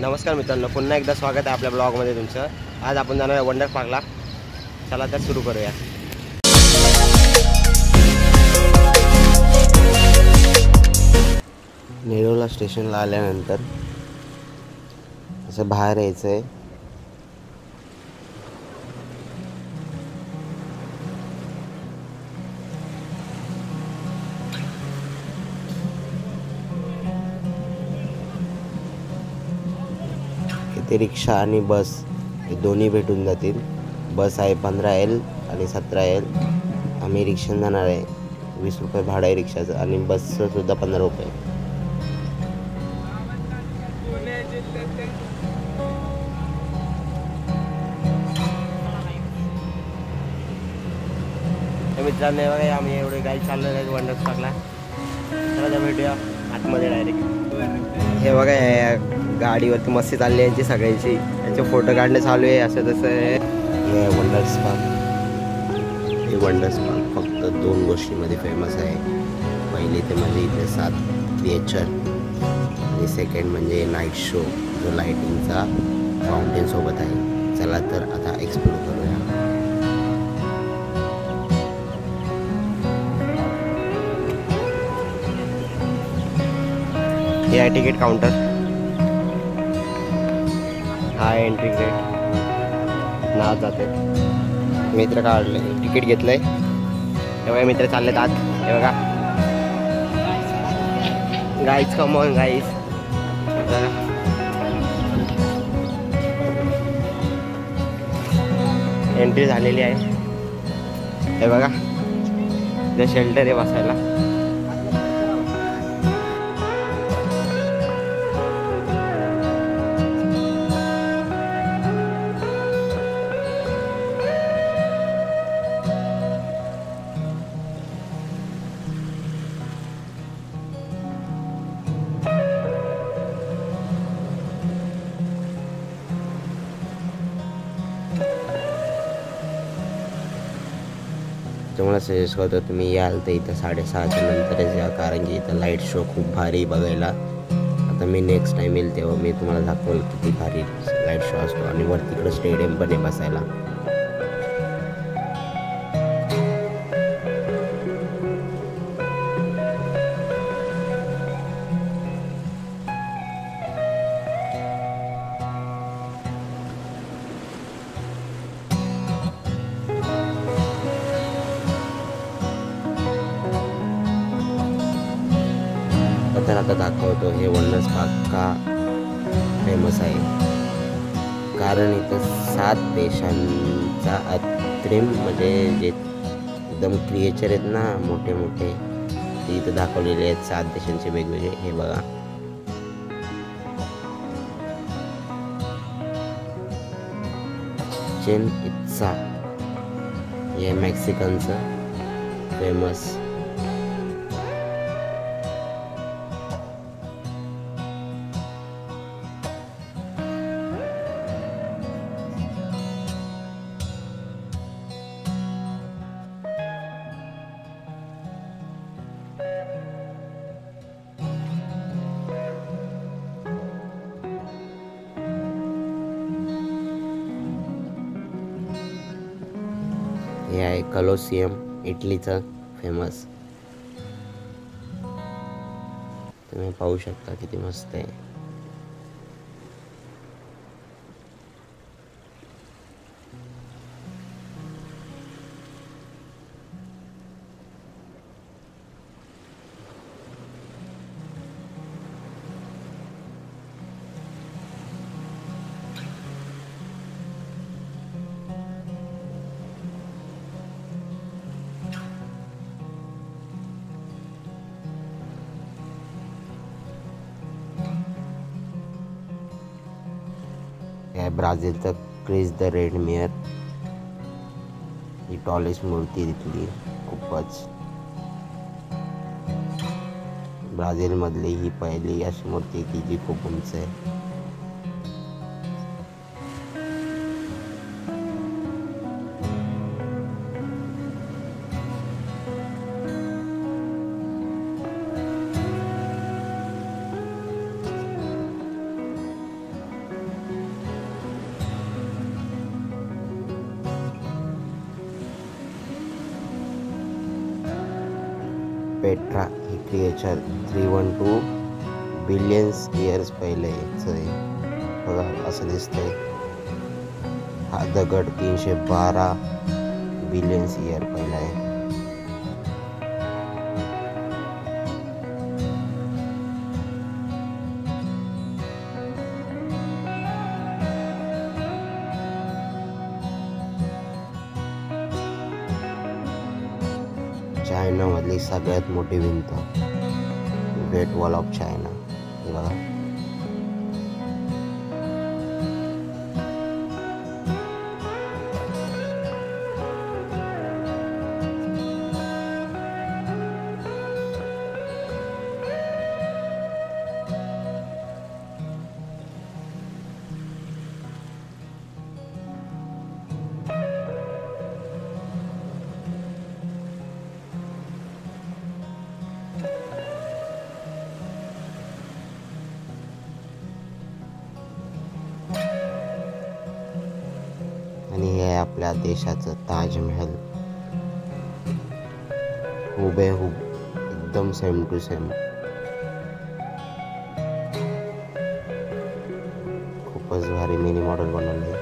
नमस्कार मित्रांनो, पुन्हा एकदा स्वागत आहे आपल्या ब्लॉगमध्ये तुमचं। आज आपण जाणार आहे वंडर पार्कला। चला तर सुरू करूया। नेरूळला स्टेशनला आल्यानंतर असं बाहेर यायचं आहे। इथे रिक्षा आणि बस हे दोन्ही भेटून जातील। बस आहे 15L आणि 17L। आम्ही रिक्षाने जाणार आहे। 20 रुपये भाडं आहे रिक्षाचं आणि बसचं सुद्धा 15 रुपये। मित्रांनो बघा, आम्ही एवढे गाडी चाललेलो आहे वंडर पार्कला। चला भेटूया आतमध्ये डायरेक्ट। हे बघा, या गाडीवरती मस्ती चालली यांची सगळ्यांची, यांचे फोटो काढणे चालू आहे असं तसं आहे। हे वंडर्स पार्क, हे वंडर्स पार्क फक्त 2 गोष्टींमध्ये फेमस आहे। पहिली ते म्हणजे इथे 7 क्रिएचर आणि सेकंड म्हणजे नाईट शो, जो लाइटिंगचा फाउंटेन सोबत आहे। चला तर आता एक्सप्लोर करूया। हे आहे तिकीट काउंटर, हा एंट्री गेट। नाव जाते, मित्र काढले तिकीट घेतलंय। हे बघा मित्र चाललेत आत। हे बघा guys, come on guys. Entry झालेली आहे। हे बघा, इथे शेल्टर आहे बसायला। तुम्हाला सजेस्ट करतो तुम्ही याल तर इथं 6:30च्या नंतरच या, कारण की इथं लाईट शो खूप भारी बघायला। आता मी नेक्स्ट टाइम येईल तेव्हा मी तुम्हाला दाखवेल किती भारी लाईट शो असतो। आणि वर तिकडं स्टेडियम पण आहे बसायला। तर आता दाखवतो हे वंडर्स पार्क का फेमस आहे। कारण इथं 7 देशांचा अत्रिम म्हणजे जे एकदम क्रिएचर आहेत ना, मोठे मोठे, ते इथं दाखवलेले आहेत। 7 देशांचे वेगवेगळे। हे बघा, चिन इत्सा, हे मेक्सिकनचं फेमस। हे आहे कलोसियम, इटलीचं फेमस। तुम्ही पाहू शकता किती मस्त आहे। ब्राझीलचं क्रिस द रेड मेयर, ही टॉलेस्ट मूर्ती तिथली खूपच। ब्राझीलमधली ही पहिली अशी मूर्ती ती जी खूप उंच आहे। पेट्रा हे क्रिएचर 312 बिलियन्स इयर्स पहिलेचं आहे बघा, असं दिसतंय. हा दगड 312 बिलियन्स इयर पहिला आहे. चायनामधली सगळ्यात मोठी भिंत, ग्रेट वॉल ऑफ चायना. हे बघा, आणि हे आहे आपल्या देशाचं ताजमहल, हुबेहूब एकदम सेम टू सेम. खूपच भारी मिनी मॉडेल बनवले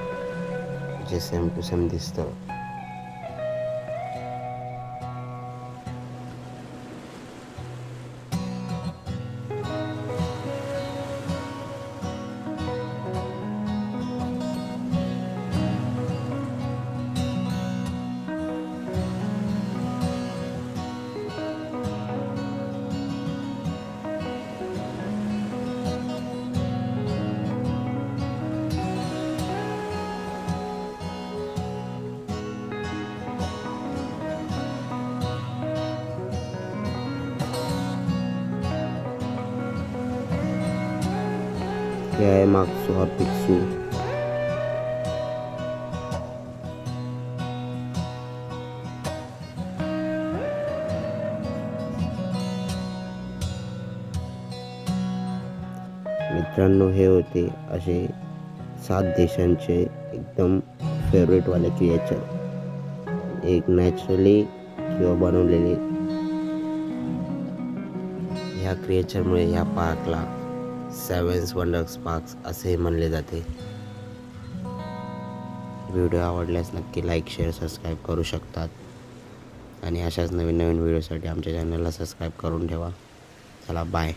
जे सेम टू सेम दिसतं. हे आहे माक्सू और पिक्सू. मित्रांनो, हे होते असे 7 देशांचे एकदम फेवरेटवाले क्रिएचर. एक नॅचरली किंवा बनवलेले. ह्या क्रिएचरमुळे ह्या पार्कला 7 वंडर्स पार्क्स असे म्हणले जाते. व्हिडिओ आवडल्यास नक्की लाईक, शेअर, सबस्क्राईब करू शकतात. आणि अशाच नवीन नवीन व्हिडिओसाठी आमच्या चॅनलला सबस्क्राईब करून ठेवा. चला, बाय.